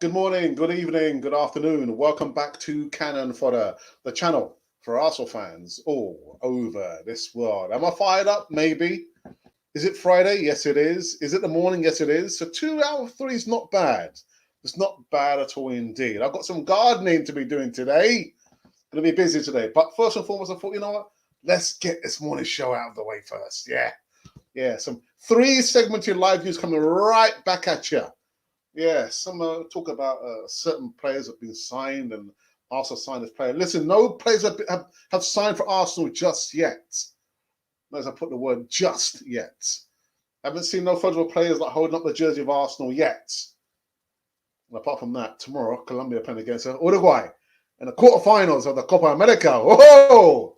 Good morning, good evening, good afternoon. Welcome back to Cannon Fodder, the channel for Arsenal fans all over this world. Am I fired up? Maybe. Is it Friday? Yes, it is. Is it the morning? Yes, it is. So 2 out of 3 is not bad. It's not bad at all indeed. I've got some gardening to be doing today. Going to be busy today. But first and foremost, I thought, you know what? Let's get this morning show out of the way first. Yeah. Some 3 segmented live views coming right back at you. Yeah, some talk about certain players have been signed and Arsenal signed as player. Listen, no players have signed for Arsenal just yet. As I put the word just yet. I haven't seen no federal players like holding up the jersey of Arsenal yet. And apart from that, tomorrow, Colombia playing against Uruguay in the quarterfinals of the Copa America. Whoa!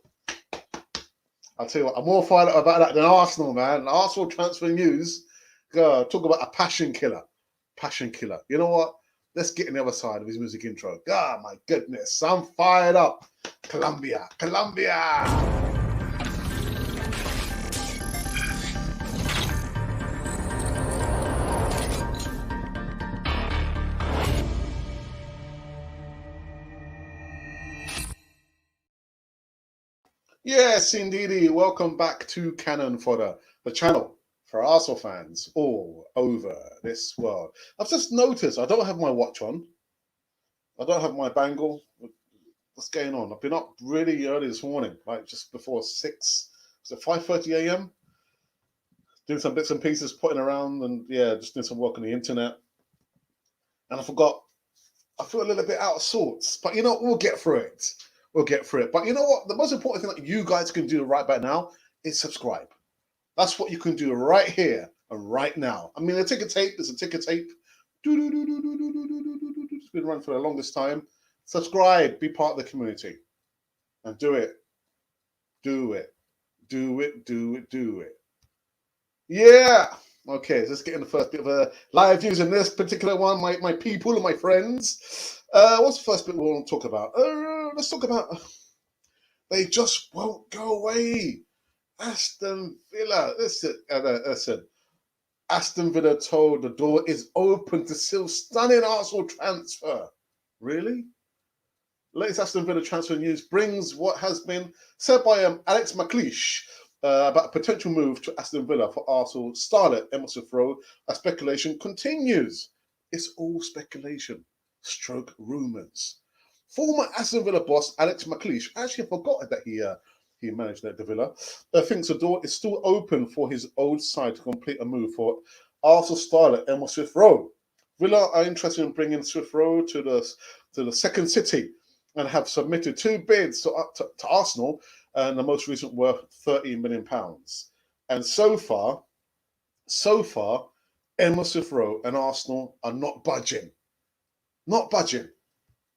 I'll tell you what, I'm more fired up about that than Arsenal, man. Arsenal transfer news. God, talk about a passion killer. Passion killer. You know what? Let's get on the other side of his music intro. God, my goodness. I'm fired up. Colombia. Yes, indeedy. Welcome back to Cannon Fodder, the channel for Arsenal fans all over this world. I've just noticed I don't have my watch on. I don't have my bangle. What's going on? I've been up really early this morning, like just before 6. Was it 5:30 a.m.? Doing some bits and pieces, putting around, and just doing some work on the internet. And I forgot. I feel a little bit out of sorts, but you know, we'll get through it. But you know what? The most important thing that you guys can do right back now is subscribe. That's what you can do right here and right now. I mean, a ticker tape is a ticker tape. It's been running for the longest time. Subscribe, be part of the community, and do it. Yeah. Okay, so let's get in the first bit of live views in this particular one. My people and my friends. What's the first bit we want to talk about? Let's talk about they just won't go away. Aston Villa. Listen. Aston Villa told the door is open to still stunning Arsenal transfer. Really? Latest Aston Villa transfer news brings what has been said by Alex McLeish about a potential move to Aston Villa for Arsenal starlet Emile Smith Rowe. As speculation continues. It's all speculation, stroke rumours. Former Aston Villa boss Alex McLeish, actually forgot that he managed at the Villa, thinks the door is still open for his old side to complete a move for Arsenal starlet Emile Smith Rowe. Villa are interested in bringing Smith Rowe to the second city and have submitted 2 bids to Arsenal, and the most recent worth £13 million. And so far, Emile Smith Rowe and Arsenal are not budging. Not budging.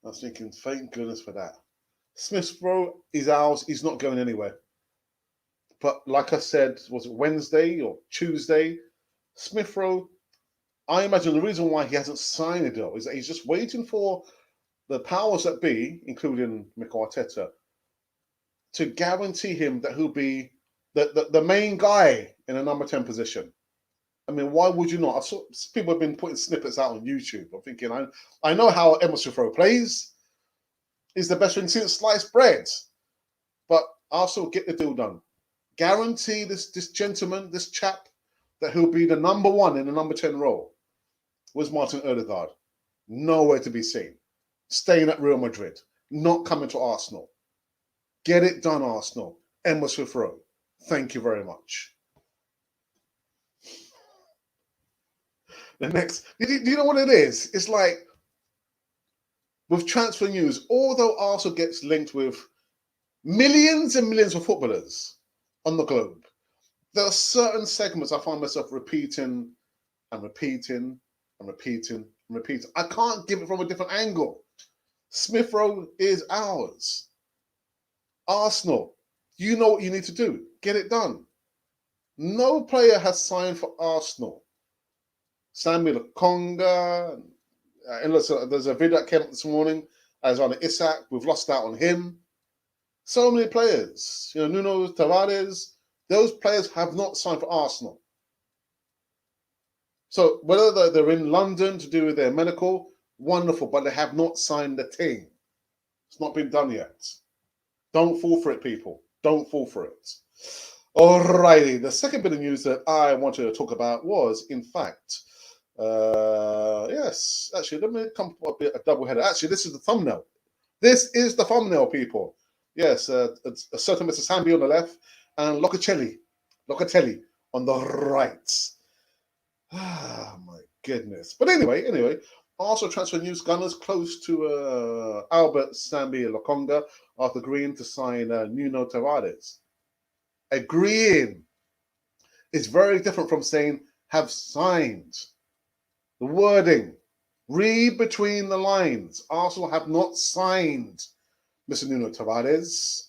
I was thinking, thank goodness for that. Smith Rowe is ours. He's not going anywhere. But like I said, was it Wednesday or Tuesday? Smith Rowe, I imagine the reason why he hasn't signed a deal is that he's just waiting for the powers that be, including Mikel Arteta, to guarantee him that he'll be the main guy in a number 10 position. I mean, why would you not? I saw people have been putting snippets out on YouTube. I'm thinking, I know how Emile Smith Rowe plays. He's the best thing since sliced bread. But Arsenal get the deal done. Guarantee this gentleman, this chap, that he'll be the number 1 in the number 10 role. Where's Martin Odegaard? Nowhere to be seen. Staying at Real Madrid. Not coming to Arsenal. Get it done, Arsenal. Emile Smith Rowe. Thank you very much. The next, do you know what it is? It's like, with transfer news, although Arsenal gets linked with millions and millions of footballers on the globe, there are certain segments I find myself repeating. I can't give it from a different angle. Smith Rowe is ours. Arsenal, you know what you need to do. Get it done. No player has signed for Arsenal. Samuel Conga, and listen, there's a video that came up this morning as on Isak. We've lost out on him. So many players. Nuno Tavares. Those players have not signed for Arsenal. So whether they're in London to do with their medical, Wonderful, but they have not signed the thing. It's not been done yet. Don't fall for it, people. Don't fall for it. Alrighty, the second bit of news that I wanted to talk about was, in fact, yes, actually, let me come up with a double header. Actually, this is the thumbnail. This is the thumbnail, people. Yes, it's a certain Mr. Sambi on the left and Locatelli on the right. Ah, my goodness. But anyway, Arsenal transfer news: Gunners close to Albert Sambi Lokonga after agreeing to sign Nuno Tavares. Agreeing is very different from saying have signed. The wording. Read between the lines. Arsenal have not signed Mr. Nuno Tavares.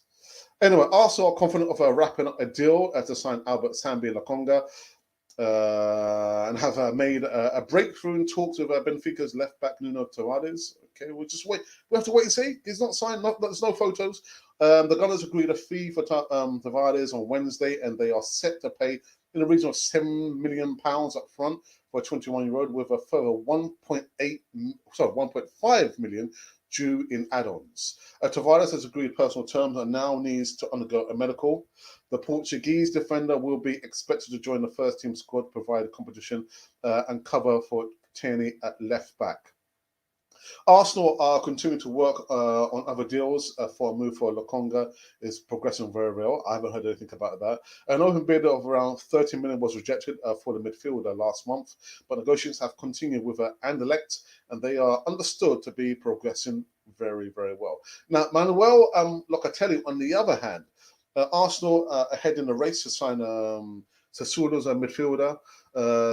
Anyway, Arsenal are confident of wrapping up a deal to sign Albert Sambi Lokonga. And have made a breakthrough in talks with Benfica's left back Nuno Tavares. Okay, we'll just wait. We have to wait and see. He's not signed. There's no photos. The Gunners agreed a fee for Tavares on Wednesday, and they are set to pay in the region of £7 million up front for a 21-year-old, with a further 1.5 million due in add-ons. Tavares has agreed personal terms and now needs to undergo a medical. The Portuguese defender will be expected to join the first team squad, provide competition and cover for Tierney at left back. Arsenal are continuing to work on other deals for a move for Lokonga is progressing very well. I haven't heard anything about that. An open bid of around 30 million was rejected for the midfielder last month, but negotiations have continued with Anderlecht, and they are understood to be progressing very, very well. Now, Manuel Locatelli, on the other hand, Arsenal ahead in the race to sign Sassuolo's midfielder,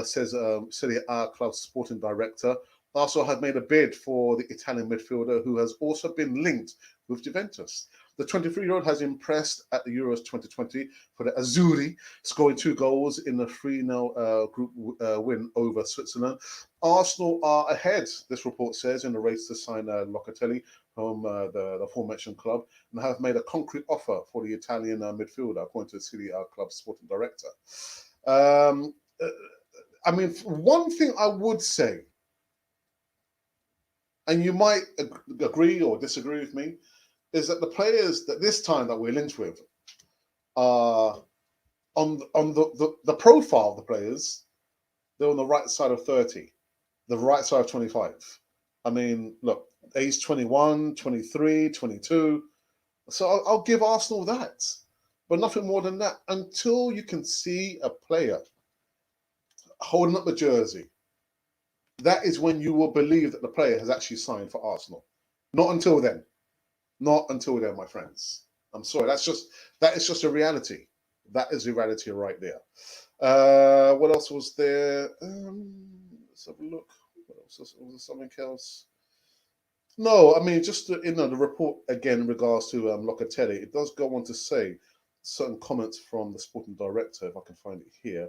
says Serie A club sporting director. Arsenal have made a bid for the Italian midfielder, who has also been linked with Juventus. The 23-year-old has impressed at the Euros 2020 for the Azzurri, scoring 2 goals in the 3-0 group win over Switzerland. Arsenal are ahead, this report says, in the race to sign Locatelli from the aforementioned club, and have made a concrete offer for the Italian midfielder, according to the Serie A club sporting director. I mean, one thing I would say, and you might agree or disagree with me, is that the players that this time that we're linked with are on the profile of the players, they're on the right side of 30, the right side of 25. I mean, look, age 21, 23, 22. So I'll give Arsenal that, but nothing more than that until you can see a player holding up the jersey. That is when you will believe that the player has actually signed for Arsenal. Not until then. Not until then, my friends. I'm sorry. That is just a reality. That is a reality right there. What else was there? Let's have a look. What else was there? Something else? No, I mean, just the report again in regards to Locatelli. It does go on to say certain comments from the sporting director, if I can find it here.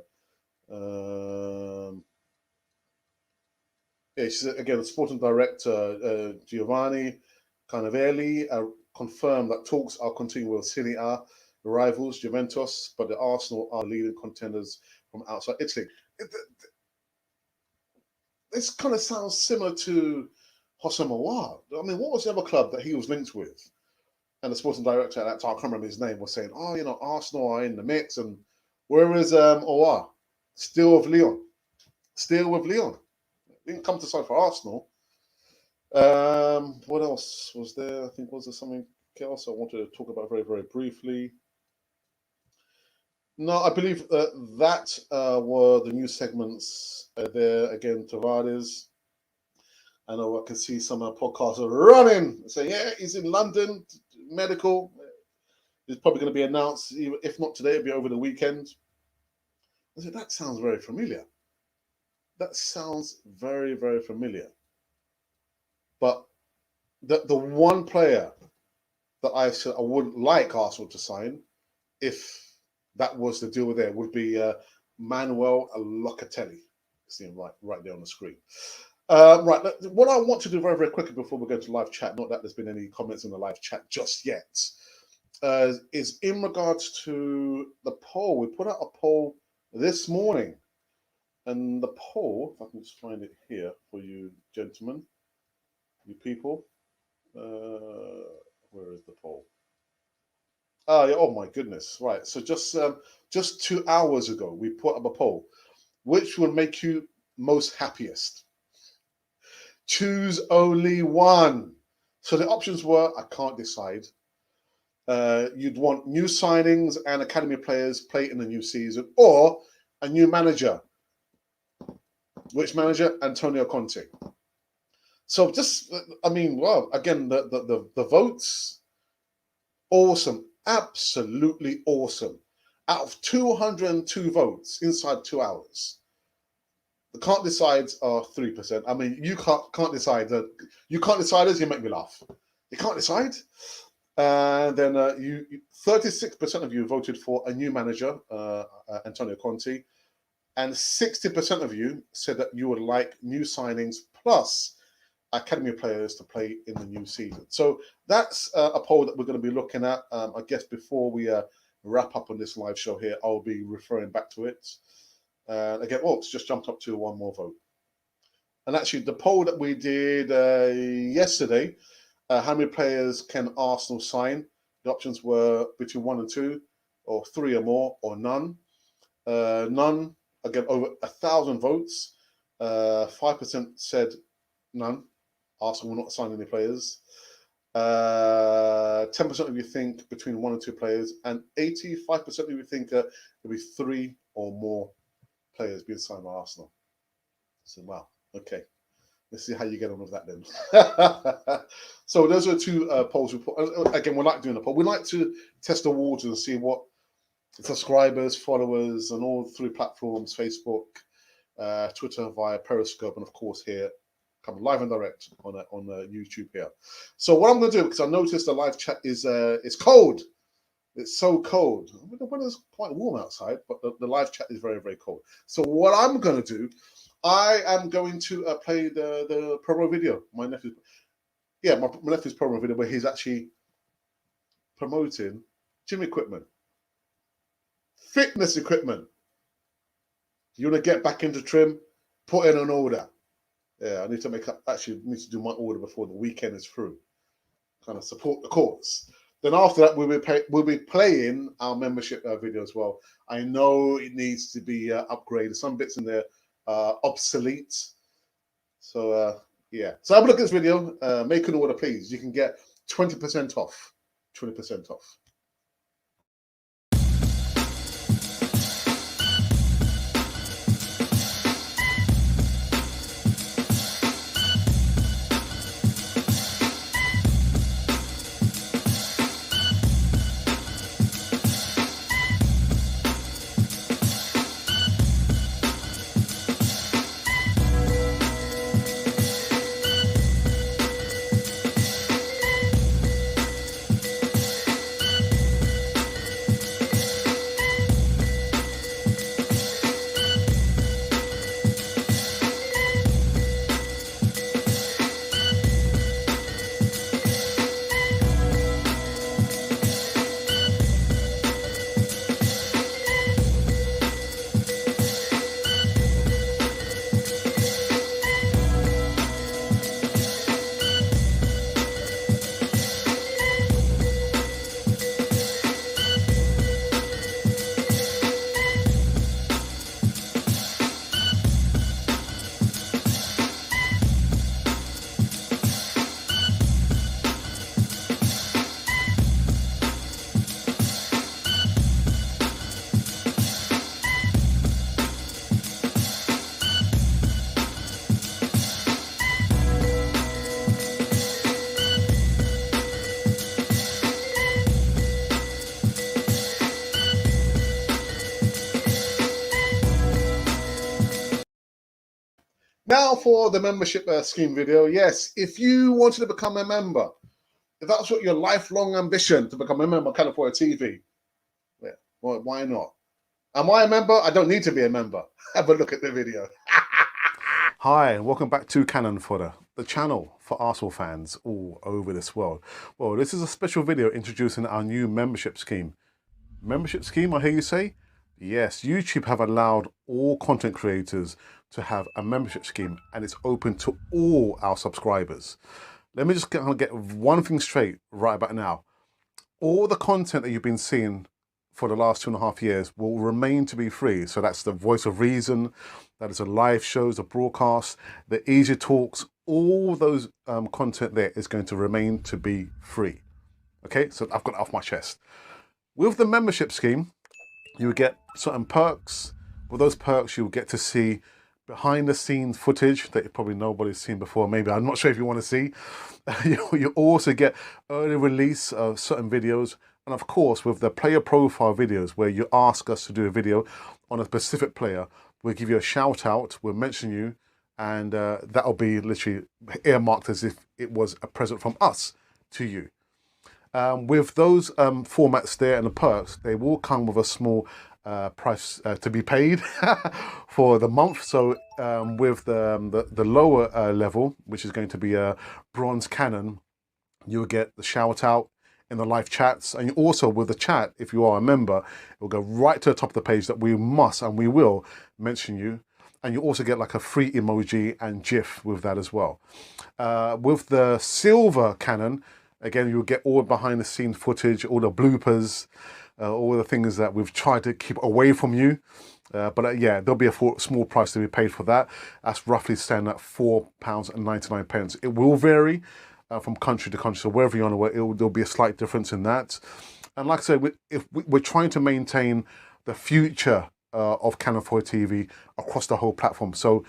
Yeah, she's again the sporting director Giovanni Cannavelli confirmed that talks are continuing with Serie A rivals Juventus, but the Arsenal are leading contenders from outside Italy. This kind of sounds similar to Jose Mourinho. I mean, what was the other club that he was linked with? And the sporting director at that time, I can't remember his name, was saying, "Oh, Arsenal are in the mix." And where is Owa? Still with Lyon. Still with Lyon. Didn't come to sign for Arsenal. What else was there? I think was there something else I wanted to talk about very, very briefly. No, I believe that were the news segments there. Again, Tavares. I know I can see some podcasts are running, saying, yeah, he's in London, medical. It's probably going to be announced, if not today, it'll be over the weekend. I said, that sounds very familiar. That sounds very, very familiar. But the one player that I said I would like Arsenal to sign, if that was the deal there, would be Manuel Locatelli. See him right there on the screen. Right, what I want to do very, very quickly before we go to live chat, not that there's been any comments in the live chat just yet, is in regards to the poll. We put out a poll this morning, and the poll, if I can just find it here for you, gentlemen. you people. Where is the poll? Oh, yeah, oh my goodness! Right. So just 2 hours ago, we put up a poll. Which will make you most happiest? Choose only one. So the options were: I can't decide. You'd want new signings and academy players play in the new season, or a new manager. Which manager? Antonio Conte. So just, I mean, well, again, the votes, awesome, absolutely awesome. Out of 202 votes inside 2 hours, the can't decides are 3%. I mean, you can't decide that. You can't deciders. You make me laugh. You can't decide. And then 36% of you voted for a new manager, Antonio Conte, and 60% of you said that you would like new signings plus academy players to play in the new season. So that's a poll that we're going to be looking at. I guess before we wrap up on this live show here, I'll be referring back to it. Again, oh, it's just jumped up to one more vote. And actually, the poll that we did yesterday, how many players can Arsenal sign? The options were between 1 and 2, or 3 or more, or none. None, again, over 1,000 votes. 5% said none. Arsenal will not sign any players. 10% of you think between 1 and 2 players, and 85% of you think there'll be 3 or more players being signed by Arsenal. So, wow, okay. Let's see how you get on with that then. So those are 2 polls we put. Again, we like doing a poll. We like to test the waters and see what subscribers, followers, and all 3 platforms, Facebook, Twitter via Periscope, and of course here, come live and direct on YouTube here. So what I'm going to do, because I noticed the live chat is it's cold. It's so cold. The weather's quite warm outside, but the live chat is very, very cold. So what I'm going to do, I am going to play the promo video. My nephew's promo video where he's actually promoting gym equipment, fitness equipment. You want to get back into trim? Put in an order. Yeah, I need to need to do my order before the weekend is through. Kind of support the cause. Then after that, we'll be playing our membership video as well. I know it needs to be upgraded. Some bits in there are obsolete. So yeah. So have a look at this video. Make an order, please. You can get 20% off. 20% off. Now for the membership scheme video. Yes, if you wanted to become a member, if that's what your lifelong ambition to become a member of California TV, yeah, well, why not? Am I a member? I don't need to be a member. Have a look at the video. Hi, and welcome back to Cannon Fodder, the channel for Arsenal fans all over this world. Well, this is a special video introducing our new membership scheme. Membership scheme, I hear you say? Yes, YouTube have allowed all content creators to have a membership scheme, and it's open to all our subscribers. let me just get one thing straight right about now. All the content that you've been seeing for the last 2.5 years will remain to be free. So that's the Voice of Reason, that is the live shows, the broadcasts, the easy talks, all those content there is going to remain to be free. Okay, so I've got it off my chest. With the membership scheme, you get certain perks. With those perks, you'll get to see behind the scenes footage that probably nobody's seen before. Maybe, I'm not sure if you want to see. You also get early release of certain videos. And of course, with the player profile videos, where you ask us to do a video on a specific player, we'll give you a shout out, we'll mention you, and that'll be literally earmarked as if it was a present from us to you. With those formats there and the perks, they will come with a small price to be paid for the month. So with the lower level, which is going to be a bronze canon, you'll get the shout out in the live chats, and also with the chat, if you are a member, it will go right to the top of the page that we must and we will mention you. And you also get like a free emoji and GIF with that as well. With the silver canon, again, you'll get all behind the scenes footage, all the bloopers, all the things that we've tried to keep away from you. But yeah, there'll be a small price to be paid for that. That's roughly standing at £4.99. It will vary from country to country. So wherever you're on the way, there'll be a slight difference in that. And like I said, we're trying to maintain the future of Canon 4 TV across the whole platform. So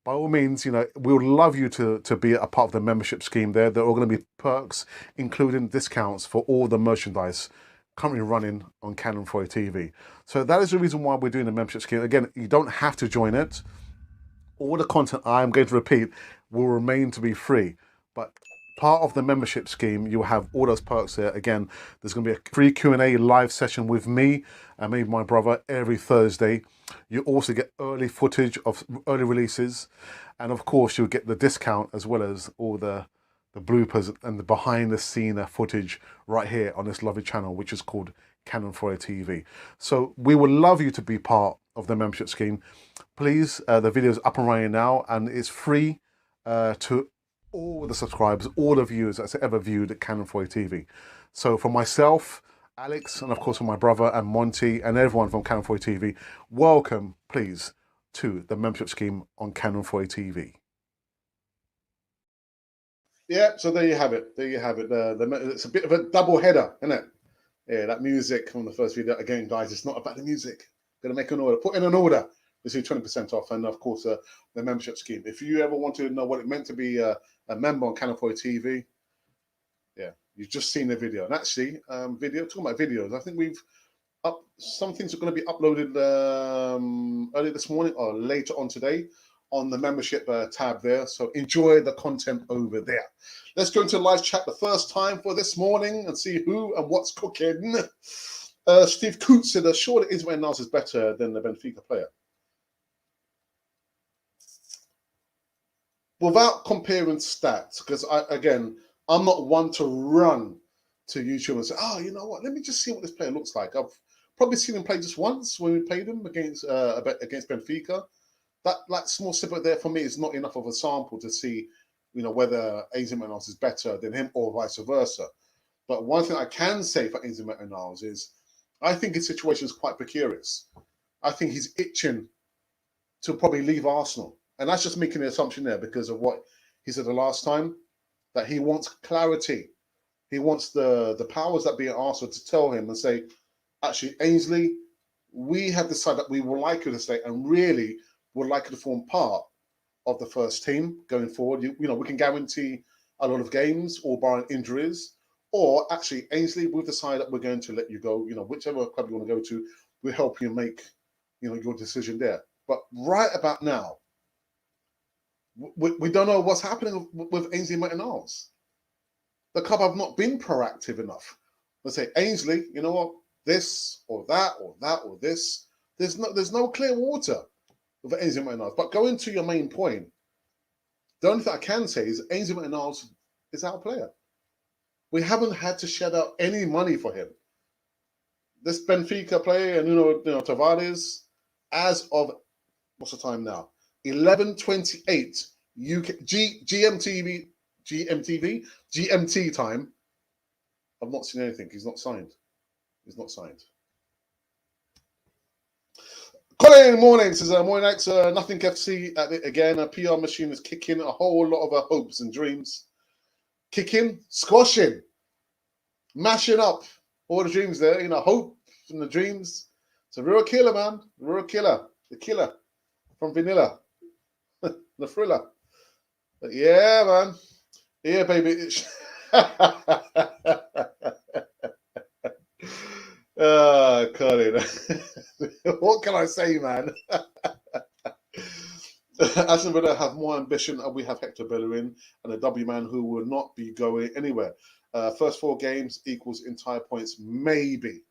by all means, we would love you to be a part of the membership scheme there. There are going to be perks, including discounts for all the merchandise currently running on Canon 4 TV. So that is the reason why we're doing the membership scheme. Again, you don't have to join it. All the content I'm going to repeat will remain to be free. But part of the membership scheme, you'll have all those perks there. Again, there's going to be a free Q&A live session with me and maybe my brother every Thursday. You also get early footage of early releases. And of course, you'll get the discount as well as all the bloopers and the behind the scene footage right here on this lovely channel, which is called Canon 4 TV. So we would love you to be part of the membership scheme. Please, the video is up and running now, and it's free to all the subscribers, all the viewers that's ever viewed at Canon 4 TV. So for myself, Alex, and of course for my brother and Monty and everyone from Canon 4 TV, welcome, please, to the membership scheme on Canon 4 TV. Yeah, so there you have it. There you have it. It's a bit of a double header, isn't it? Yeah, that music from the first video. Again, guys, it's not about the music. Gonna make an order. Put in an order. Receive 20% off, and of course, the membership scheme. If you ever want to know what it meant to be a member on Canon 4 TV, yeah, you've just seen the video. And actually, talking about videos, I think we've some things are going to be uploaded early this morning or later on today on the membership tab there. So enjoy the content over there. Let's go into live chat the first time for this morning and see who and what's cooking. Steve Coots said, surely Ismail Niles is better than the Benfica player. Without comparing stats, because I'm not one to run to YouTube and say, oh, you know what, let me just see what this player looks like. I've probably seen him play just once when we played him against Benfica. That small snippet there for me is not enough of a sample to see, whether Ainsley Maitland-Niles is better than him or vice versa. But one thing I can say for Ainsley Maitland-Niles is I think his situation is quite precarious. I think he's itching to probably leave Arsenal. And that's just making an assumption there because of what he said the last time, that he wants clarity. He wants the powers that be at Arsenal to tell him and say, actually, Ainsley, we have decided that we would like you to stay and really would like you to form part of the first team going forward. We can guarantee a lot of games or barring injuries. Or actually, Ainsley, we've decided that we're going to let you go. Whichever club you want to go to, we'll help you make, your decision there. But right about now, we don't know what's happening with Ainsley Maitland-Niles. The club have not been proactive enough. Let's say, Ainsley, you know what? This or that or that or this. There's no clear water with Ainsley Maitland-Niles. But going to your main point, the only thing I can say is Ainsley Maitland-Niles is our player. We haven't had to shed out any money for him. This Benfica player and Tavares, as of what's the time now? 11:28 UK GMT GMT time. I've not seen anything. He's not signed. He's not signed. Colin, morning. Says morning nights. Nothing FC at it again. A PR machine is kicking a whole lot of our hopes and dreams. Kicking, squashing, mashing up all the dreams there. You know, hope and the dreams. It's a real killer, man. A real killer. The killer from Vanilla. The thriller. But yeah, man. Yeah, baby. Colin. What can I say, man? Aston Villa have more ambition, and we have Hector Bellerin and a W man who will not be going anywhere. First 4 games equals entire points, maybe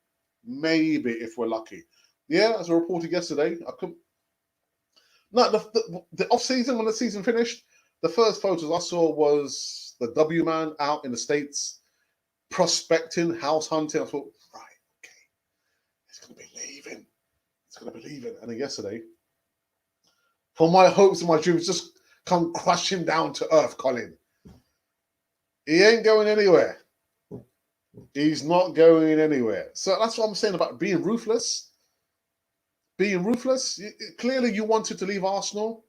if we're lucky. Yeah, as I reported yesterday, I could. No, the off season when the season finished, the first photos I saw was the W man out in the States prospecting, house hunting. I thought, right, okay, it's gonna be leaving. It's gonna be leaving. And then yesterday, for my hopes and my dreams just come crashing down to earth, Colin. He ain't going anywhere. He's not going anywhere. So that's what I'm saying about being ruthless. Being ruthless. Clearly, you wanted to leave Arsenal.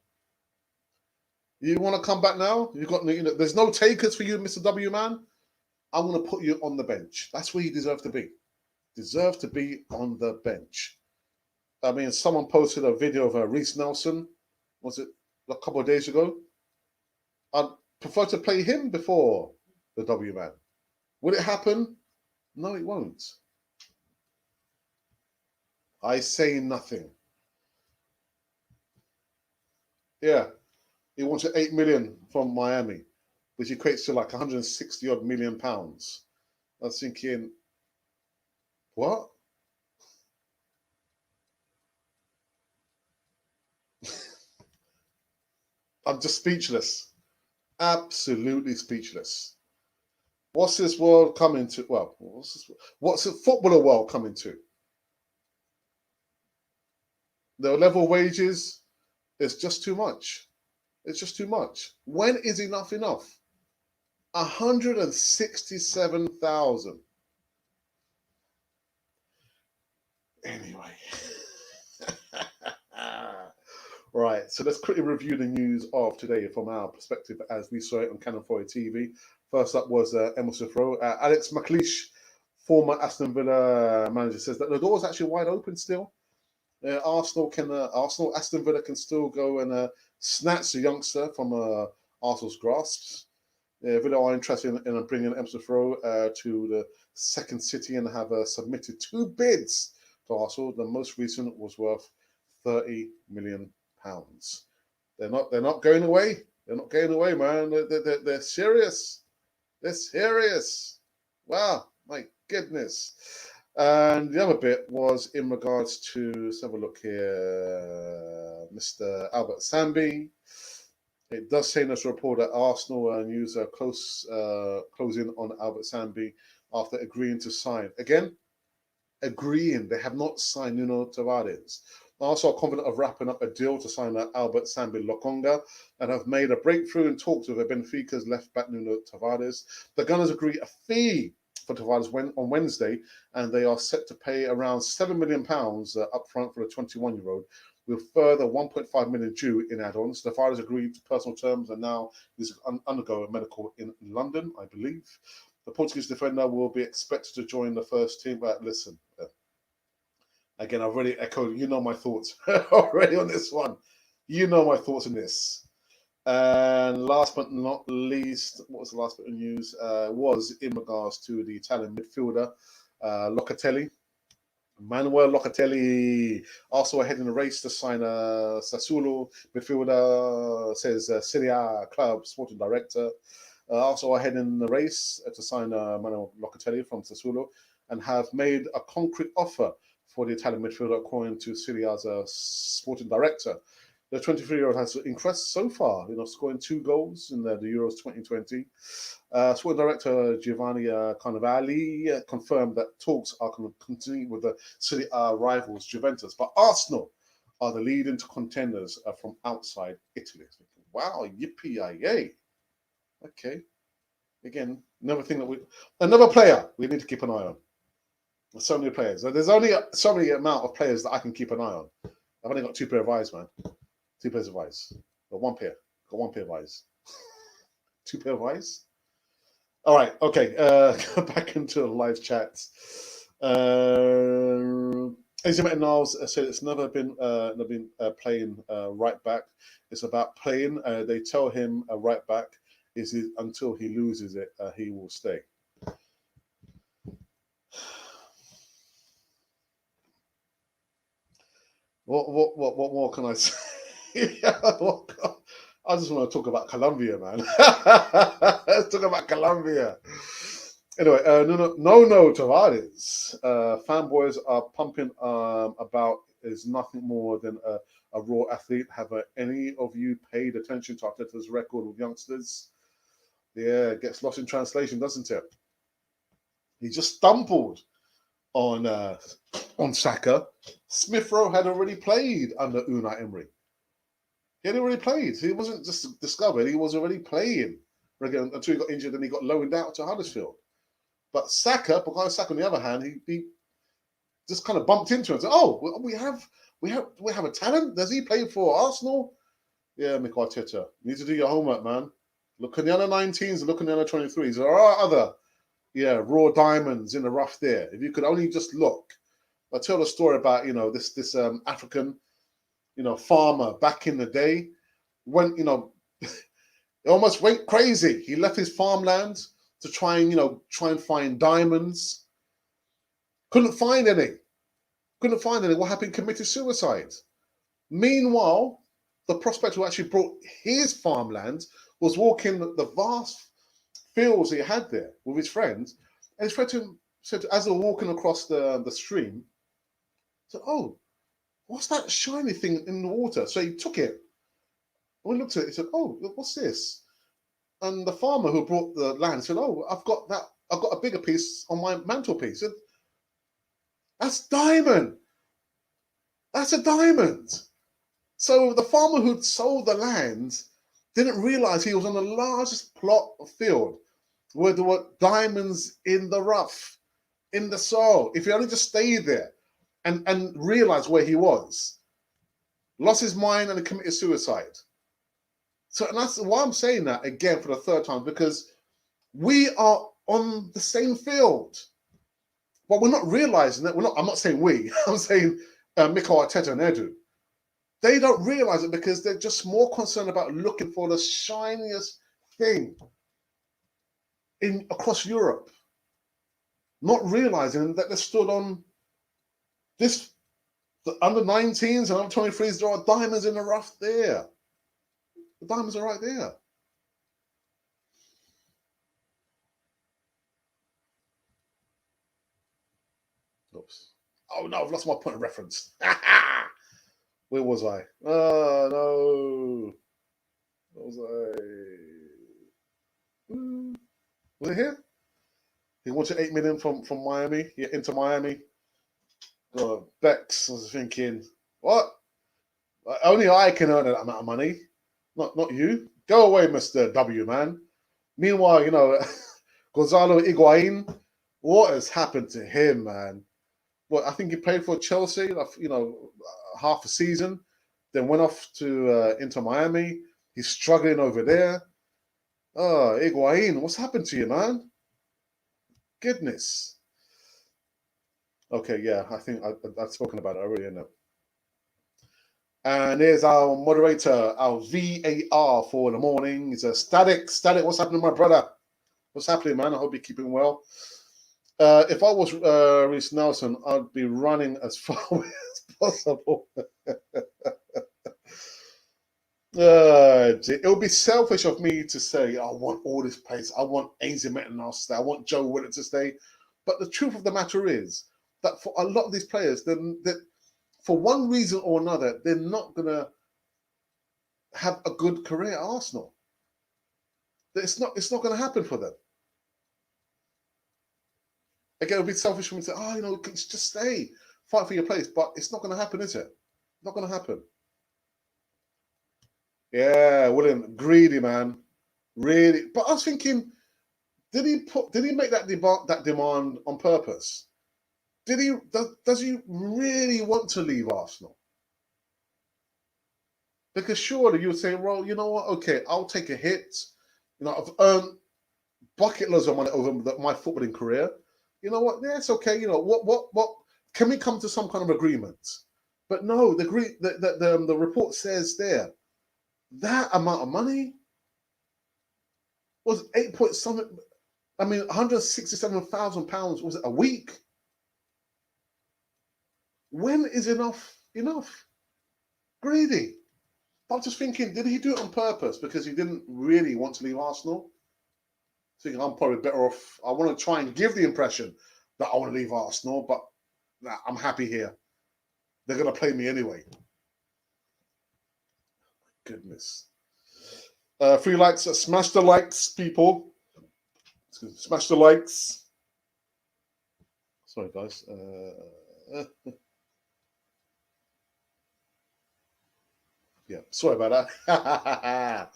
You want to come back now? You got, there's no takers for you, Mr. W man. I'm going to put you on the bench. That's where you deserve to be. Deserve to be on the bench. I mean, someone posted a video of Reece Nelson. Was it a couple of days ago? I'd prefer to play him before the W man. Will it happen? No, it won't. I say nothing. Yeah, he wanted 8 million from Miami, which equates to like 160 odd million pounds. I was thinking, what? I'm just speechless. Absolutely speechless. What's this world coming to? Well, what's the footballer world coming to? The level wages is just too much. It's just too much. When is enough enough? 167,000. Anyway. Right, so let's quickly review the news of today from our perspective as we saw it on Canon 4 TV. First up was Emerson Rowe. Alex McLeish, former Aston Villa manager, says that the door is actually wide open still. Aston Villa can still go and snatch the youngster from Arsenal's grasps. Villa are interested in bringing Emerson Rowe to the second city and have submitted 2 bids to Arsenal. The most recent was worth £30 million. They're not going away. They're not going away, man. They're serious. They're serious. Wow, my goodness. And the other bit was in regards to, let's have a look here, Mr. Albert Sambi. It does say in this report that Arsenal news are closing on Albert Sambi after agreeing to sign. Again, agreeing. They have not signed Nuno Tavares. Arsenal are confident of wrapping up a deal to sign Albert Sambi Lokonga and have made a breakthrough in talks with Benfica's left-back Nuno Tavares. The Gunners agree a fee for Tavares on Wednesday, and they are set to pay around £7 million up front for the 21-year-old, with further 1.5 million due in add-ons. Tavares agreed to personal terms and now is undergoing medical in London, I believe. The Portuguese defender will be expected to join the first team. But listen, again, I've already echoed, you know my thoughts already on this one. You know my thoughts on this. And last but not least, what was the last bit of news? Was in regards to the Italian midfielder, Locatelli. Manuel Locatelli also ahead in the race to sign Sassuolo midfielder, says Serie A club sporting director. Also ahead in the race to sign Manuel Locatelli from Sassuolo and have made a concrete offer for the Italian midfielder, according to Serie A's sporting director. The 23-year-old has impressed so far, scoring 2 goals in the Euros 2020. Sporting director Giovanni Carnevali confirmed that talks are going to continue with the Serie A rivals Juventus, but Arsenal are the leading contenders from outside Italy. Wow, yippee-yay. Okay, Again, another player we need to keep an eye on. There's so many players. There's only so many amount of players that I can keep an eye on. I've only got 2 pair of eyes, man. 2 pairs of eyes. Got 1 pair. Got 1 pair of eyes. 2 pair of eyes. All right. Okay. Back into the live chat. Azimuth Niles said it's never been playing right back. It's about playing. They tell him a right back until he loses it, he will stay. What more can I say? I just want to talk about Colombia, man. Let's talk about Colombia. Anyway, no, Tavares. Fanboys are pumping about is nothing more than a raw athlete. Have any of you paid attention to Arteta's record with youngsters? Yeah, it gets lost in translation, doesn't it? He just stumbled on Saka. Smith Rowe had already played under Unai Emery. He had already played. He wasn't just discovered. He was already playing until he got injured and he got loaned out to Huddersfield. But Bukayo Saka, on the other hand, he just kind of bumped into him and said, "Oh, we have a talent. Does he play for Arsenal?" Yeah, Mikel Arteta, you need to do your homework, man. Look at the under 19s, look at the under 23s. There are other, raw diamonds in the rough there. If you could only just look. I tell the story about this African farmer back in the day when he almost went crazy. He left his farmland to try and find diamonds. Couldn't find any. What happened? Committed suicide. Meanwhile, the prospect who actually brought his farmland was walking the vast fields he had there with his friends, and his friend said, as they were walking across the stream, said, "Oh, what's that shiny thing in the water?" So he took it. When he looked at it, he said, "Oh, what's this?" And the farmer who brought the land said, "Oh, I've got a bigger piece on my mantelpiece." Said, "That's diamond. That's a diamond." So the farmer who'd sold the land didn't realize he was on the largest plot of field where there were diamonds in the rough, in the soil. If he only just stayed there and realized where he was, lost his mind and committed suicide. So, and that's why I'm saying that again for the 3rd time, because we are on the same field, but we're not realizing that. I'm not saying we. I'm saying Mikel Arteta and Edu. They don't realize it because they're just more concerned about looking for the shiniest thing across Europe, not realizing that they stood on the under 19s and under 23s. There are diamonds in the rough there. The diamonds are right there. Oops. Oh no, I've lost my point of reference. Where was I? Oh no. Where was I? Was it here? He wanted 8 million from Miami. Yeah, into Miami. Bex was thinking, what? Only I can earn that amount of money, not you. Go away, Mr. W, man. Meanwhile, Gonzalo Higuain, what has happened to him, man? Well, I think he played for Chelsea, half a season, then went off to Inter Miami. He's struggling over there. Oh, Higuain, what's happened to you, man? Goodness. Okay, yeah, I think I've spoken about it already, isn't it? And here's our moderator, our VAR for the morning. He's a Static. What's happening, my brother? What's happening, man? I hope you're keeping well. If I was Reece Nelson, I'd be running as far away as possible. It would be selfish of me to say, I want all this place. I want Ainsley Maitland-Niles to stay. I want Joe Willock to stay. But the truth of the matter is that for a lot of these players, that for one reason or another, they're not going to have a good career at Arsenal. It's not going to happen for them. Again, it would be selfish for me to say, just stay, fight for your place. But it's not going to happen, is it? Not going to happen. Yeah, William, greedy, man. Really. But I was thinking, Did he make that demand on purpose? Does he really want to leave Arsenal? Because surely you would say, well, you know what? Okay, I'll take a hit. You know, I've earned bucket loads of money over my footballing career. You know what? Yeah, it's okay. You know what? Can we come to some kind of agreement? But no, the report says there that amount of money was 8 point something. I mean, £167,000 was it a week? When is enough enough? Greedy. But I'm just thinking, did he do it on purpose because he didn't really want to leave Arsenal? Thinking I'm probably better off. I want to try and give the impression that I want to leave Arsenal, but nah, I'm happy here. They're going to play me anyway. Goodness. 3 likes. Smash the likes, people. Smash the likes. Sorry, guys. Yeah, sorry about that.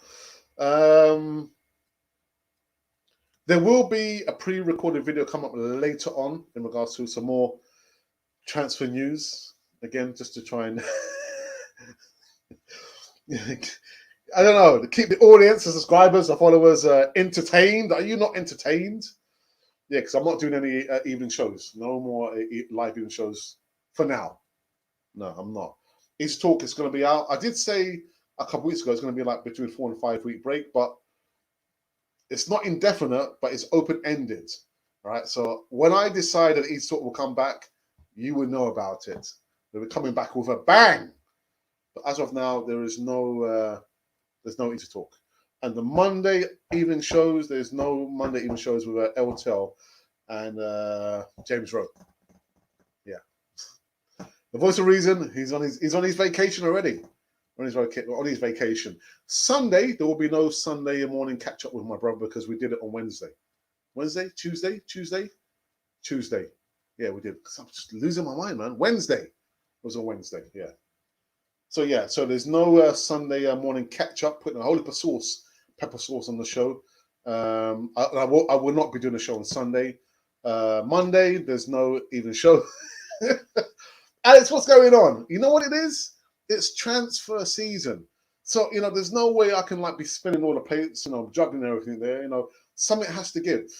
There will be a pre-recorded video come up later on in regards to some more transfer news. Again, just to try and I don't know, to keep the audience, the subscribers, the followers entertained. Are you not entertained? Yeah, because I'm not doing any evening shows. No more live evening shows for now. No, I'm not. His talk is going to be out. I did say a couple weeks ago it's going to be like between 4 and 5 week break, but it's not indefinite, but it's open ended. All right. So when I decide that his talk will come back, you will know about it. They'll be coming back with a bang. But as of now, there's no Easy Talk. And the Monday evening shows, there's no Monday evening shows with Eltel and James Rowe. Yeah. The voice of reason, he's on his vacation already. On his vacation. Sunday, there will be no Sunday morning catch up with my brother because we did it on Wednesday. Tuesday. Yeah, we did. I'm just losing my mind, man. Wednesday. It was on Wednesday, yeah. So yeah, so there's no Sunday morning catch up, putting a whole heap of pepper sauce on the show. I will not be doing a show on Sunday. Monday, there's no even show. Alex, what's going on? You know what it is? It's transfer season. So, you know, there's no way I can like be spinning all the plates, you know, juggling everything there. You know, something has to give.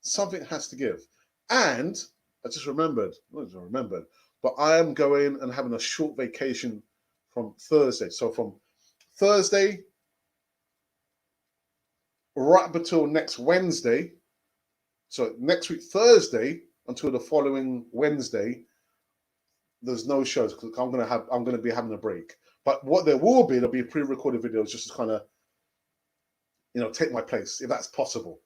Something has to give. And I just remembered, but I am going and having a short vacation from Thursday. So from Thursday right up until next Wednesday. So next week, Thursday, until the following Wednesday, there's no shows because I'm gonna be having a break. But what there'll be pre-recorded videos just to kind of, you know, take my place if that's possible.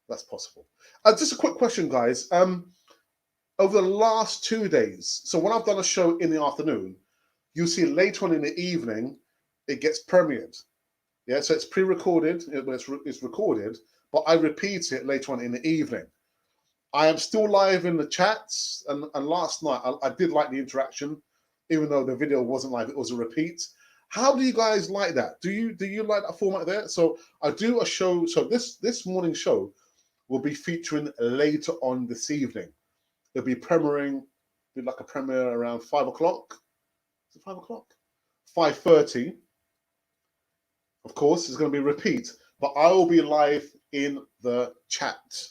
That's possible. Just a quick question, guys. Over the last 2 days, so when I've done a show in the afternoon, you see later on in the evening, it gets premiered. Yeah, so it's pre-recorded, it's recorded, but I repeat it later on in the evening. I am still live in the chats, and last night I did like the interaction, even though the video wasn't live, it was a repeat. How do you guys like that? Do you like that format there? So I do a show. So this morning show will be featuring later on this evening. It'll be premiering, be like a premiere around 5 o'clock. Is it 5 o'clock? 5:30. Of course, it's going to be repeat, but I will be live in the chat.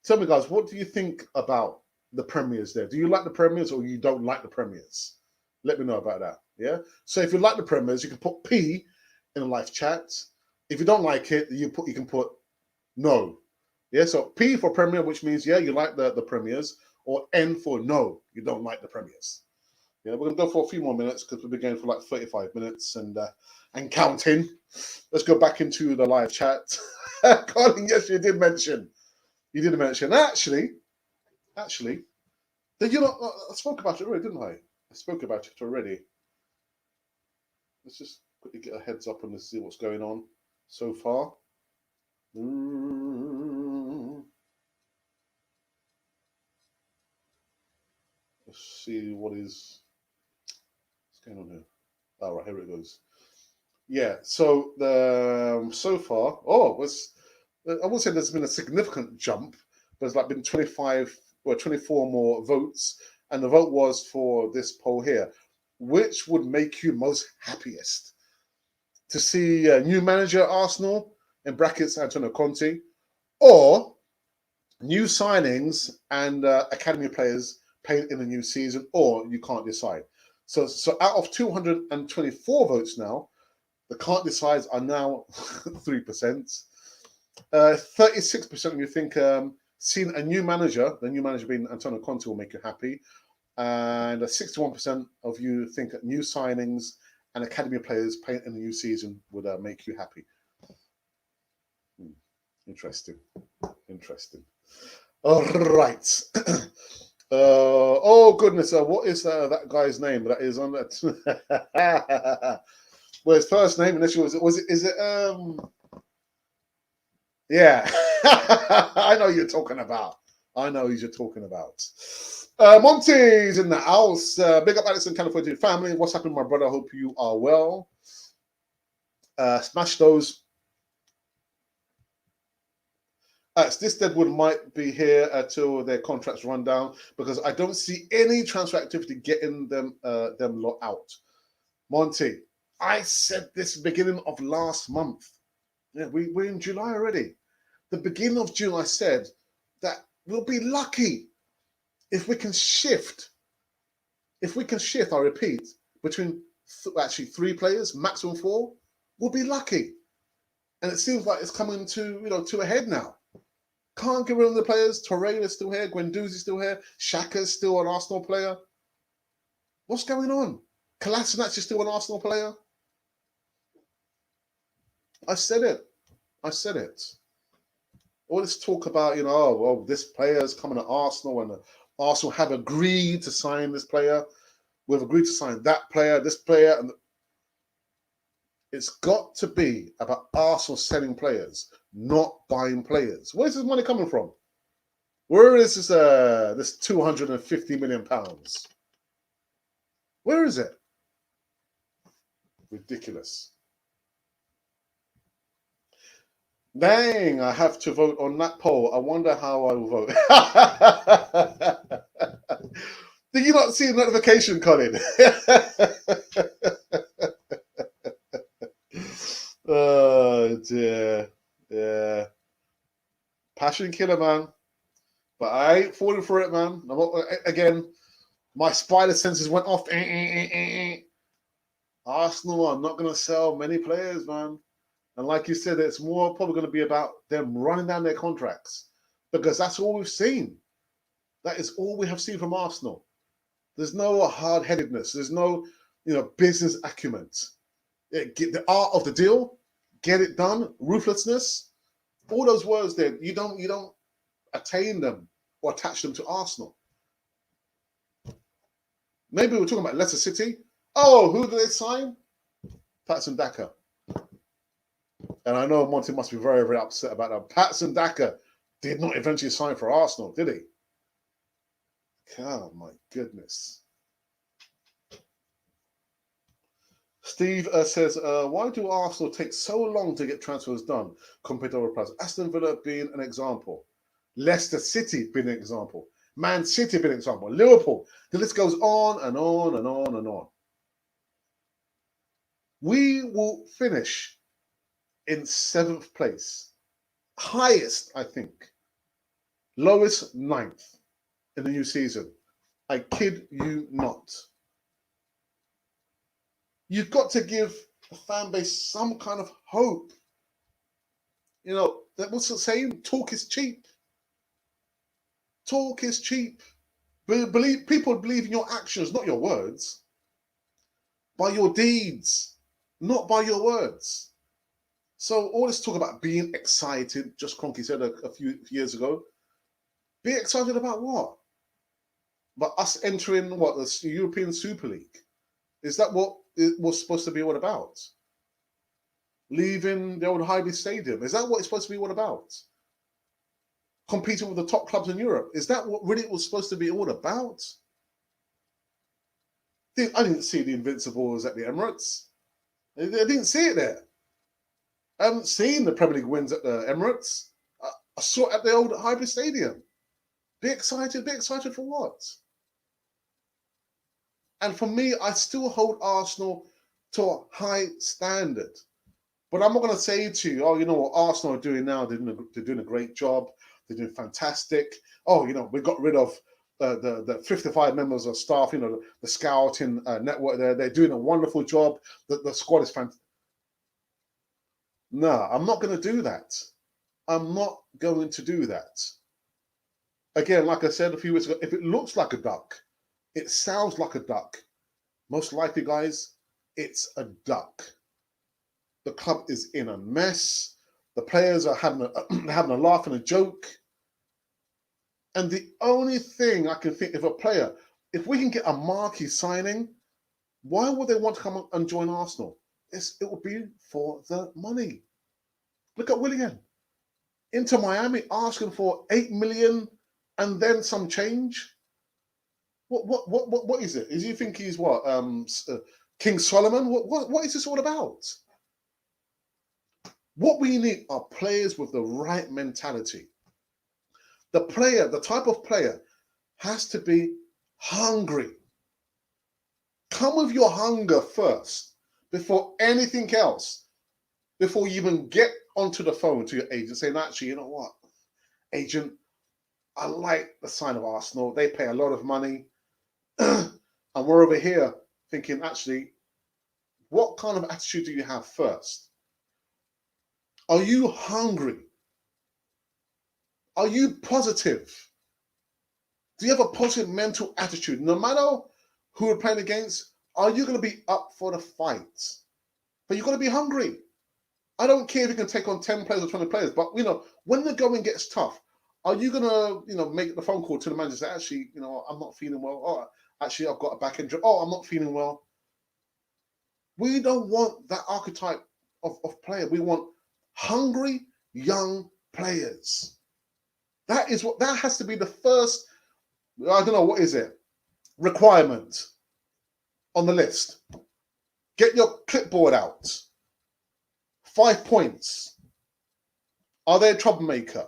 Tell me, guys, what do you think about the premieres there? Do you like the premieres or you don't like the premieres? Let me know about that. Yeah. So if you like the premieres, you can put P in a live chat. If you don't like it, you can put no. Yeah. So P for premiere, which means yeah, you like the premieres, or N for no, you don't like the premieres. Yeah, we're gonna go for a few more minutes because we've been going for like 35 minutes and counting. Let's go back into the live chat. Colin, yes, you did mention. Actually, you know, I spoke about it already, didn't I? I spoke about it already. Let's just quickly get a heads up and see what's going on so far. Let's see what's going on here. All right, here it goes. Yeah, so so far, I won't say there's been a significant jump, but there's like been 25 or 24 more votes, and the vote was for this poll here. Which would make you most happiest? To see a new manager at Arsenal, in brackets Antonio Conte, or new signings and academy players playing in the new season, or you can't decide. So out of 224 votes now, the can't decides are now 3%. 36% of you think seeing a new manager, the new manager being Antonio Conte, will make you happy. And 61% of you think that new signings and academy players playing in the new season would make you happy. Interesting. Interesting. All right. Oh goodness! What is that guy's name that is on that? Well, his first name initially is it? Yeah, I know you're talking about. I know who you're talking about. Monty's in the house. Big up Alex and California family. What's happening, my brother? Hope you are well. Smash those. This Deadwood might be here until their contracts run down because I don't see any transfer activity getting them lot out. Monty, I said this beginning of last month. Yeah, we're in July already. The beginning of June, I said that we'll be lucky if we can shift. If we can shift, I repeat, between actually 3 players, maximum 4, we'll be lucky. And it seems like it's coming to a head now. Can't get rid of the players. Torreira's still here. Guendouzi's still here. Xhaka's still an Arsenal player. What's going on? Kolasinac is still an Arsenal player. I said it. All this talk about, this player is coming to Arsenal and Arsenal have agreed to sign this player. We've agreed to sign that player, this player. And it's got to be about Arsenal selling players, not buying players. Where's this money coming from? Where is this 250 million pounds? Where is it? Ridiculous. Dang, I have to vote on that poll. I wonder how I will vote. Did you not see the notification, Colin? Oh dear. Yeah. Passion killer, man. But I ain't falling for it, man. Again, my spider senses went off. Arsenal are not going to sell many players, man. And like you said, it's more probably going to be about them running down their contracts because that's all we've seen. That is all we have seen from Arsenal. There's no hard-headedness. There's no, business acumen. Get the art of the deal, get it done, ruthlessness. All those words there, you don't attain them or attach them to Arsenal. Maybe we're talking about Leicester City. Oh, who did they sign? Patson Daka. And I know Monty must be very, very upset about that. Patson Daka did not eventually sign for Arsenal, did he? Oh, my goodness. Steve says, why do Arsenal take so long to get transfers done compared to other clubs? Aston Villa being an example. Leicester City being an example. Man City being an example. Liverpool. The list goes on and on and on and on. We will finish in 7th place. Highest, I think. Lowest, 9th in the new season. I kid you not. You've got to give the fan base some kind of hope. What's the saying? Talk is cheap. Talk is cheap. People believe in your actions, not your words. By your deeds, not by your words. So all this talk about being excited, just Cronky said a few years ago. Be excited about what? But us entering the European Super League? Is that what it was supposed to be all about? Leaving the old Highbury Stadium? Is that what it's supposed to be all about? Competing with the top clubs in Europe? Is that what really it was supposed to be all about? I didn't see the Invincibles at the Emirates. I didn't see it there. I haven't seen the Premier League wins at the Emirates. I saw it at the old Highbury Stadium. Be excited for what? And for me, I still hold Arsenal to a high standard. But I'm not going to say to you, oh, you know what Arsenal are doing now? They're doing a great job. They're doing fantastic. Oh, you know, we got rid of the 55 members of staff, you know, the scouting network there. They're doing a wonderful job. The squad is fantastic. No, I'm not going to do that. I'm not going to do that. Again, like I said a few weeks ago, if it looks like a duck, it sounds like a duck, most likely, guys, it's a duck. The club is in a mess. The players are having a laugh and a joke. And the only thing I can think, if we can get a marquee signing, why would they want to come and join Arsenal? It would be for the money. Look at Willian. Into Miami asking for 8 million and then some change. What is it? Is you think he's what? King Solomon? What is this all about? What we need are players with the right mentality. The type of player has to be hungry. Come with your hunger first before anything else. Before you even get onto the phone to your agent saying, actually, you know what, agent, I like the sign of Arsenal. They pay a lot of money. And we're over here thinking, actually, what kind of attitude do you have first? Are you hungry? Are you positive? Do you have a positive mental attitude? No matter who we're playing against, are you going to be up for the fight? But you've got to be hungry. I don't care if you can take on 10 players or 20 players, but, you know, when the going gets tough, are you going to, you know, make the phone call to the manager and say, actually, you know, I'm not feeling well. Oh, actually, I've got a back injury. Oh, I'm not feeling well. We don't want that archetype of player. We want hungry, young players. That has to be the first, I don't know, what is it? Requirement on the list. Get your clipboard out. 5 points. Are they a troublemaker?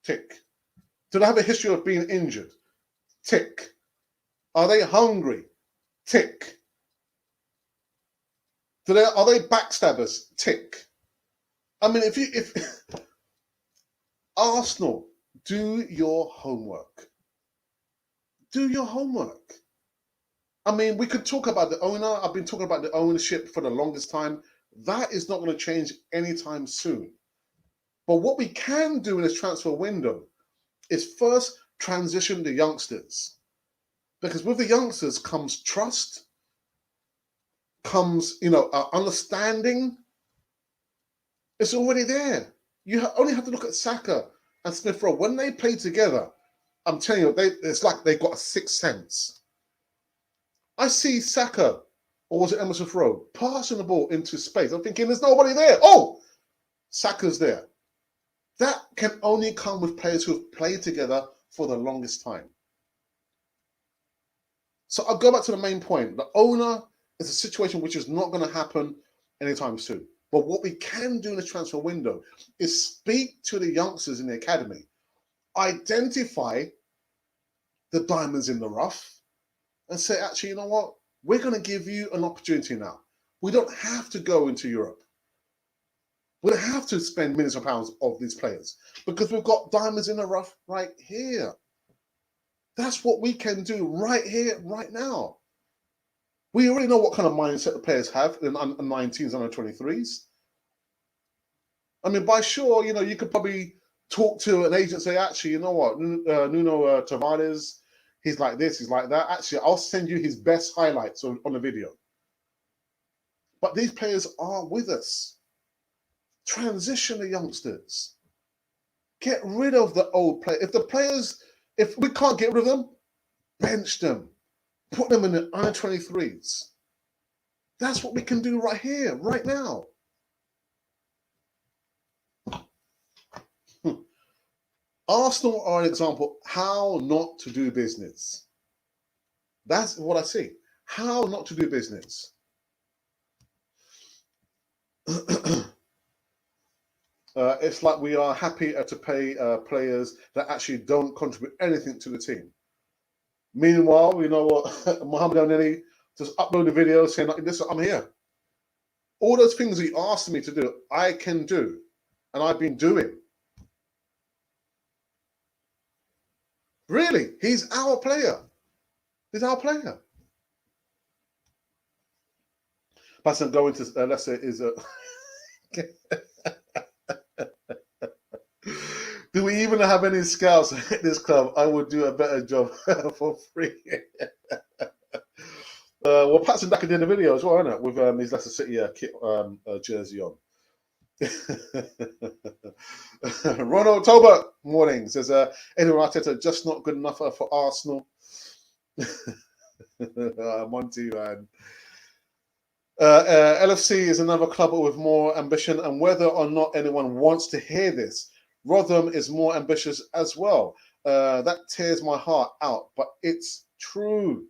Tick. Do they have a history of being injured? Tick. Are they hungry? Tick. Are they backstabbers? Tick. I mean, if Arsenal, do your homework. Do your homework. I mean, we could talk about the owner. I've been talking about the ownership for the longest time. That is not going to change anytime soon. But what we can do in this transfer window is first transition the youngsters. Because with the youngsters comes trust, comes, you know, understanding. It's already there. You only have to look at Saka and Smith Rowe. When they play together, I'm telling you, it's like they've got a sixth sense. I see Saka, or was it Emerson Rowe, passing the ball into space. I'm thinking, there's nobody there. Oh, Saka's there. That can only come with players who have played together for the longest time. So I'll go back to the main point. The owner is a situation which is not going to happen anytime soon. But what we can do in the transfer window is speak to the youngsters in the academy, identify the diamonds in the rough, and say, actually, you know what? We're going to give you an opportunity now. We don't have to go into Europe. We don't have to spend millions of pounds of these players because we've got diamonds in the rough right here. That's what we can do right here, right now. We already know what kind of mindset the players have in under 19s, under 23s. I mean, by sure, you know, you could probably talk to an agent and say, actually, you know what, Nuno Tavares, he's like this, he's like that. Actually, I'll send you his best highlights on the video. But these players are with us. Transition the youngsters. Get rid of the old players. If we can't get rid of them, bench them. Put them in the under 23s. That's what we can do right here, right now. Arsenal are an example how not to do business. That's what I see. How not to do business. It's like we are happy to pay players that actually don't contribute anything to the team. Meanwhile, you know what, Mohamed El Neni just upload a video saying, "Listen, I'm here." All those things he asked me to do, I can do, and I've been doing. Really, he's our player. He's our player. Person going to Leicester is a. Do we even have any scouts at this club? I would do a better job for free. Well, Patson Daka did a video as well, isn't it, with his Leicester City kit, jersey on. Ronald Tolbert, morning, says Edu Arteta just not good enough for Arsenal. Monty, man. LFC is another club with more ambition, and whether or not anyone wants to hear this, Rotherham is more ambitious as well. That tears my heart out, but it's true.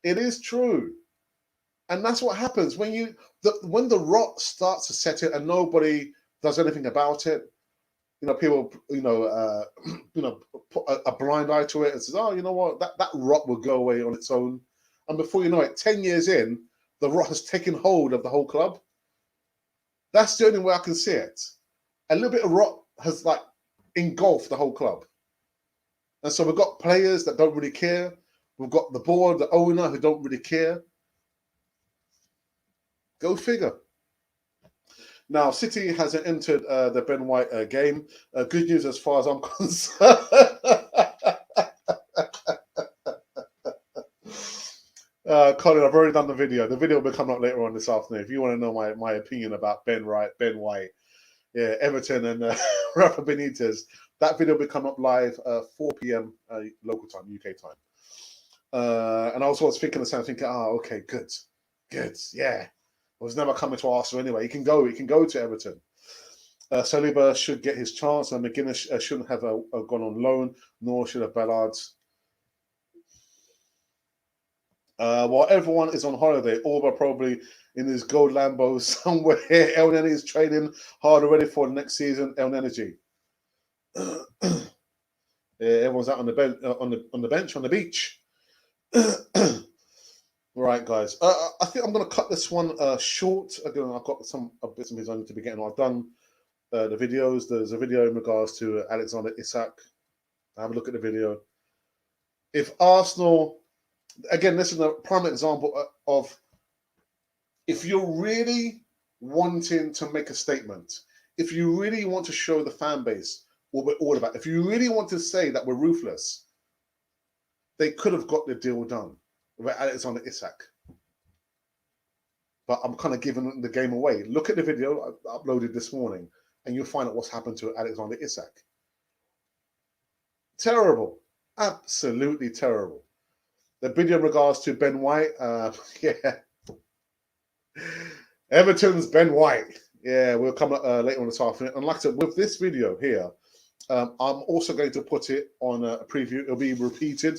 It is true. And that's what happens when when the rot starts to set in and nobody does anything about it. You know, people, put a blind eye to it and says, "Oh, you know what? That rot will go away on its own." And before you know it, 10 years in, the rot has taken hold of the whole club. That's the only way I can see it. A little bit of rot has like engulfed the whole club. And so we've got players that don't really care. We've got the board, the owner who don't really care. Go figure. Now, City hasn't entered the Ben White game. Good news as far as I'm concerned. Colin, I've already done the video. The video will be coming up later on this afternoon. If you want to know my opinion about Ben White, yeah, Everton and Rafa Benitez, that video will be coming up live 4 p.m. Local time, UK time. And I was thinking the same, thinking, okay, good, yeah. I was never coming to Arsenal anyway. He can go to Everton. Saliba should get his chance, and McGuinness shouldn't have gone on loan, nor should have Ballard. While everyone is on holiday, Alba probably in his gold Lambo somewhere. El Neni is training hard already for the next season. El Neni. Everyone's out on the bench, on the beach. Right, guys. I think I'm going to cut this one short. Again, I've got some bits and pieces I need to be getting. I've done the videos. There's a video in regards to Alexander Isak. Have a look at the video. If Arsenal, again, this is a prime example of if you're really wanting to make a statement, if you really want to show the fan base what we're all about, if you really want to say that we're ruthless, they could have got the deal done with Alexander Isak. But I'm kind of giving the game away. Look at the video I uploaded this morning, and you'll find out what's happened to Alexander Isak. Terrible. Absolutely terrible. The video in regards to Ben White, yeah. Everton's Ben White. Yeah, we'll come later on this afternoon. And like I said, with this video here, I'm also going to put it on a preview. It'll be repeated,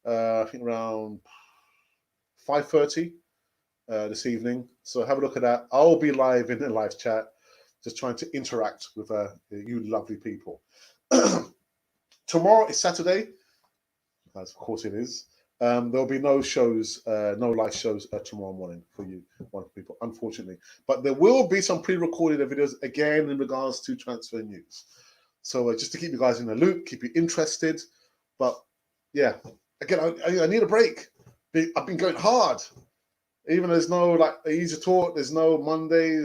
I think around 5:30 this evening. So have a look at that. I'll be live in the live chat, just trying to interact with you lovely people. Tomorrow is Saturday, as of course it is. There'll be no shows, no live shows tomorrow morning for you wonderful people, unfortunately. But there will be some pre-recorded videos again in regards to transfer news. So just to keep you guys in the loop, keep you interested. But yeah, again, I need a break. I've been going hard. Even there's no like easy talk, there's no Monday,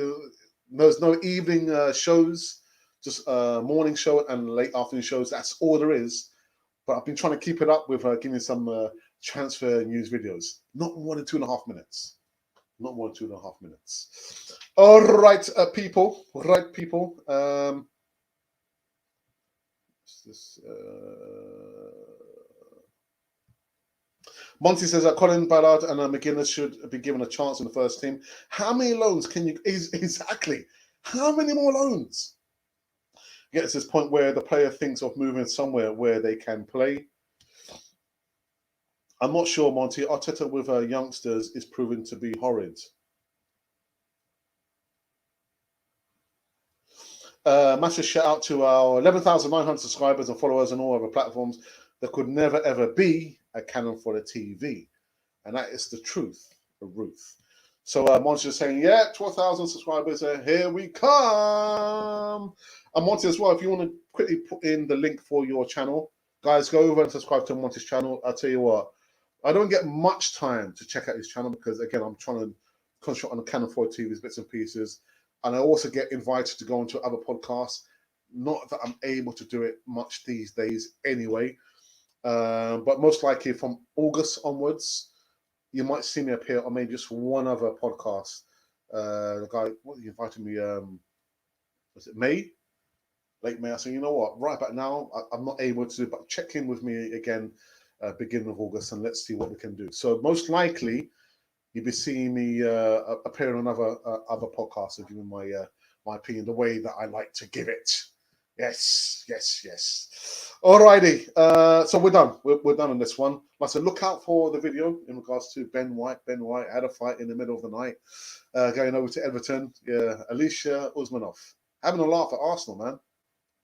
there's no evening shows, just morning show and late afternoon shows. That's all there is. But I've been trying to keep it up with giving some transfer news videos. Not more than 2.5 minutes. Not more than 2.5 minutes. All right, people. Right, people. Monty says that Colin Ballard and McGuinness should be given a chance in the first team. How many loans can you... Exactly. How many more loans? Gets to this point where the player thinks of moving somewhere where they can play. I'm not sure, Monty. Arteta with youngsters is proven to be horrid. Massive shout out to our 11,900 subscribers and followers on all other platforms. There could never ever be a Canon for the TV, and that is the truth, the Ruth. So Monty's saying, yeah, 12,000 subscribers, here we come. And Monty as well, if you want to quickly put in the link for your channel, guys, go over and subscribe to Monty's channel. I'll tell you what, I don't get much time to check out his channel because, again, I'm trying to concentrate on the Canon 4 TV's bits and pieces. And I also get invited to go into other podcasts. Not that I'm able to do it much these days anyway. But most likely from August onwards, you might see me appear on maybe just one other podcast. The guy, what he invited me, was it May? Late May. I said, you know what, right about now, I'm not able to do it, but check in with me again beginning of August and let's see what we can do. So most likely, you'll be seeing me appear on other podcasts and giving my opinion the way that I like to give it. Yes. Alrighty, so we're done. We're done on this one. Like I said, look out for the video in regards to Ben White. Ben White had a fight in the middle of the night, going over to Everton. Yeah, Alicia Usmanov having a laugh at Arsenal, man.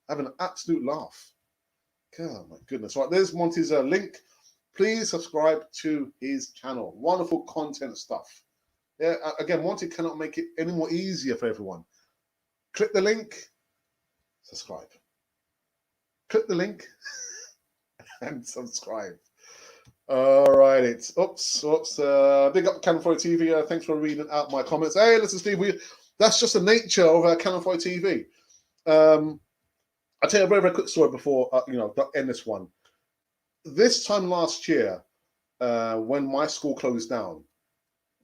Having an absolute laugh. God, my goodness. Right, there's Monty's link. Please subscribe to his channel. Wonderful content stuff. Yeah, again, Monty cannot make it any more easier for everyone. Click the link, subscribe. Click the link and subscribe. All right, it's oops. Big up Canon 4 TV. Thanks for reading out my comments. Hey, listen, Steve, that's just the nature of Canon 4 TV. I'll tell you a very, very quick story before end this one. This time last year, when my school closed down,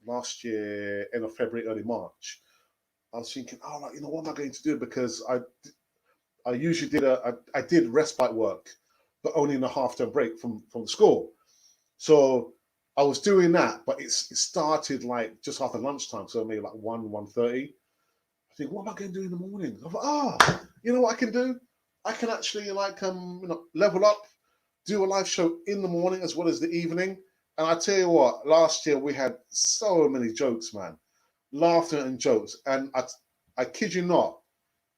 last year, end of February, early March, I was thinking, what am I going to do? Because I usually did respite work, but only in a half-term break from the school. So I was doing that, but it started like just after lunchtime, so maybe like 1:30. I think, what am I going to do in the morning? I thought, you know what I can do? I can actually level up, do a live show in the morning as well as the evening. And I tell you what, last year we had so many jokes, man. Laughter and jokes. And I kid you not,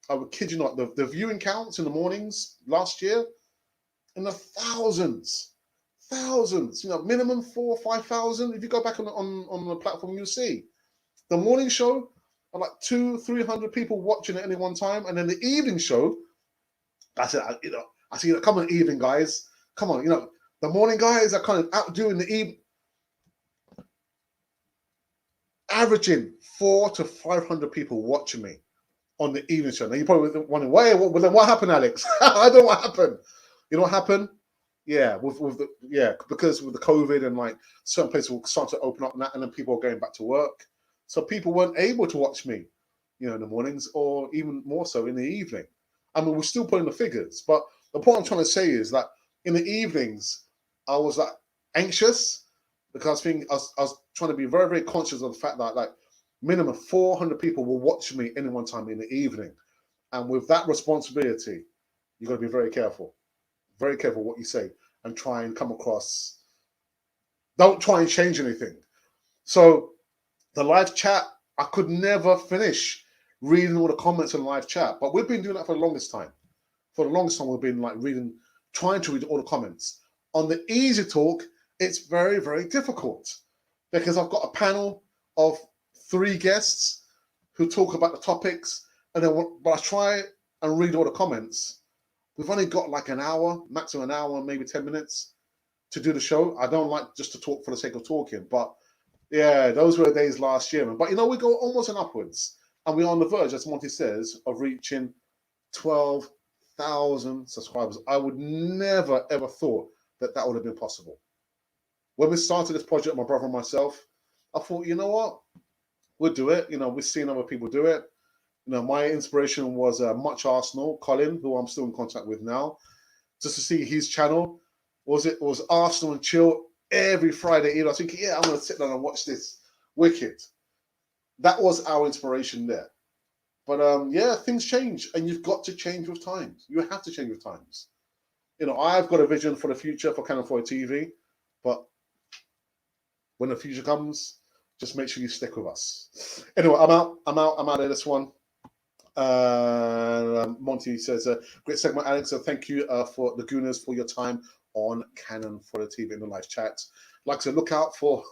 I would kid you not, the viewing counts in the mornings last year in the thousands, minimum 4,000 or 5,000. If you go back on the platform, you'll see the morning show are like 200-300 people watching at any one time, and then the evening show, I said, I see, come on, evening guys, come on, the morning guys are kind of outdoing the evening, averaging 400 to 500 people watching me on the evening show. Now you're probably wondering, what happened, Alex? I don't know what happened. You know what happened? Yeah, because with the COVID and like certain places will start to open up and then people are going back to work. So people weren't able to watch me, in the mornings or even more so in the evening. I mean, we're still putting the figures, but the point I'm trying to say is that in the evenings, I was like anxious because I was trying to be very, very conscious of the fact that like minimum 400 people will watch me any one time in the evening. And with that responsibility, you've got to be very careful what you say and try and come across. Don't try and change anything. So the live chat, I could never finish reading all the comments in live chat, but we've been doing that for the longest time. For the longest time, we've been like trying to read all the comments. On the Easy Talk, it's very, very difficult because I've got a panel of 3 guests who talk about the topics, and then but I try and read all the comments. We've only got like an hour, maximum an hour, maybe 10 minutes to do the show. I don't like just to talk for the sake of talking, but yeah, those were the days last year. But we go onwards and upwards, and we're on the verge, as Monty says, of reaching 12,000 subscribers. I would never ever thought that would have been possible. When we started this project, my brother and myself, I thought, you know what, we'll do it. We've seen other people do it. My inspiration was Much Arsenal, Colin, who I'm still in contact with now, just to see his channel. It was Arsenal and Chill every Friday evening. I was thinking, I'm going to sit down and watch this. Wicked. That was our inspiration there. But things change, and you've got to change with times. You have to change with times. I've got a vision for the future for Canon 4 TV, but when the future comes, just make sure you stick with us. Anyway, I'm out of this one. Monty says, great segment, Alex. So thank you for the Gooners for your time on Canon for the TV in the live chat. Like I said, look out for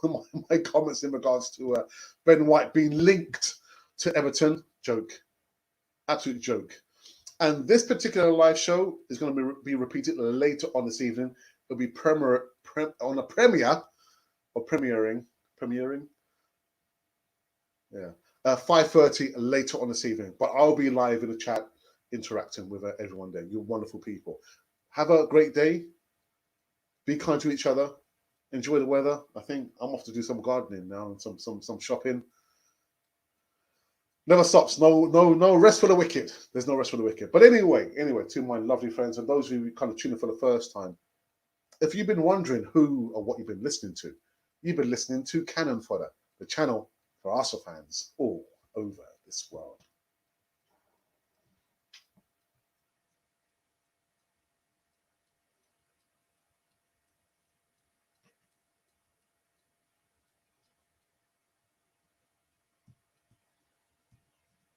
my comments in regards to Ben White being linked to Everton. Joke. Absolute joke. And this particular live show is going to be repeated later on this evening. It'll be on a premiere or premiering. Yeah. 5:30 later on this evening. But I'll be live in the chat interacting with everyone there. You're wonderful people. Have a great day. Be kind to each other. Enjoy the weather. I think I'm off to do some gardening now and some shopping. Never stops. No rest for the wicked. There's no rest for the wicked. But anyway, to my lovely friends and those who kind of tune in for the first time, if you've been wondering who or what you've been listening to, you've been listening to Cannon Fodder, the channel for Arsenal fans all over this world.